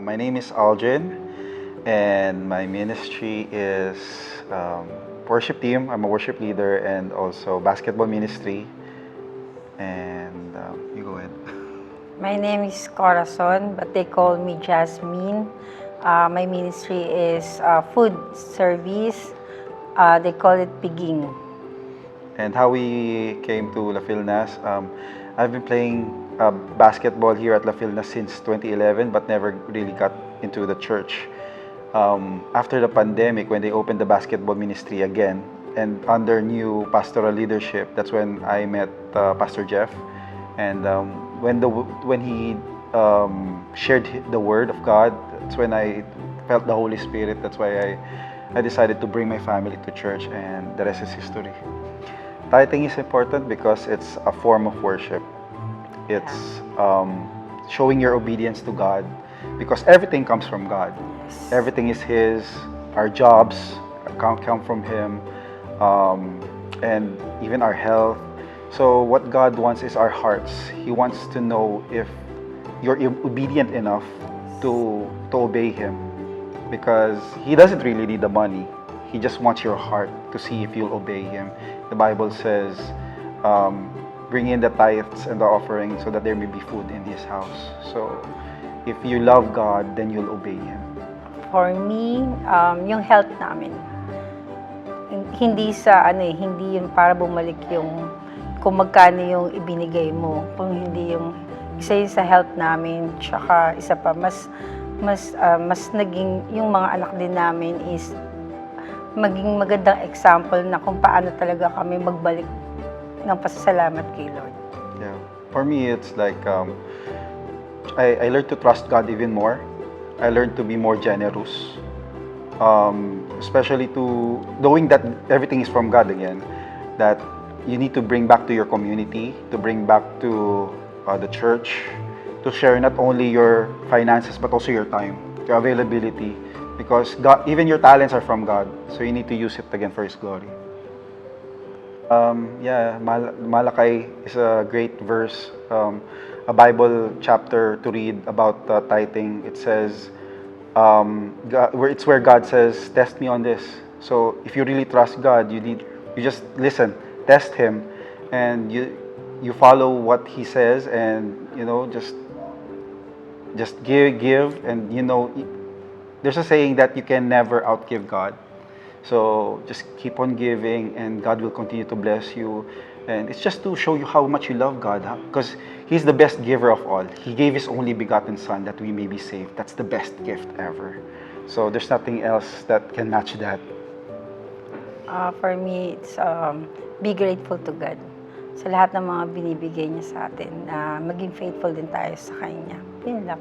My name is Aldrin, and my ministry is worship team. I'm a worship leader and also basketball ministry. And you go ahead. My name is Corazon, but they call me Jasmine. My ministry is food service. They call it Piging. And how we came to La Filnas, I've been playing basketball here at La Filnas since 2011, but never really got into the church. After the pandemic, when they opened the basketball ministry again, and under new pastoral leadership, that's when I met Pastor Jeff. And when he shared the word of God, that's when I felt the Holy Spirit. That's why I decided to bring my family to church, and the rest is history. Tithing is important because it's a form of worship. It's showing your obedience to God, because everything comes from God. Everything is His. Our jobs come from Him, and even our health. So what God wants is our hearts. He wants to know if you're obedient enough to obey Him, because He doesn't really need the money. He just wants your heart to see if you'll obey Him. The Bible says, bring in the tithes and the offering so that there may be food in His house. So if you love God, then you'll obey Him. For me, yung health namin. Hindi hindi yun para bumalik yung kung magkano yung ibinigay mo, kung hindi yung isa yun sa health namin, tsaka isa pa mas naging yung mga anak din namin is maging magandang example na kung paano talaga kami magbalik ng pasasalamat kay Lord. Yeah. For me, it's like I learned to trust God even more. I learned to be more generous, especially to knowing that everything is from God again, that you need to bring back to your community, to bring back to the church, to share not only your finances but also your time, your availability, because God, even your talents are from God, so you need to use it again for His glory. Malakay is a great verse, a Bible chapter to read about tithing. It says, it's where God says, "Test me on this." So if you really trust God, you just listen, test Him, and you follow what He says, and just give, and there's a saying that you can never outgive God. So just keep on giving, and God will continue to bless you. And it's just to show you how much you love God, because He's the best giver of all. He gave His only begotten Son that we may be saved. That's the best gift ever. So there's nothing else that can match that. For me, it's be grateful to God sa lahat ng mga binibigay niya sa atin. Maging faithful din tayo sa Kanya. Yun lang.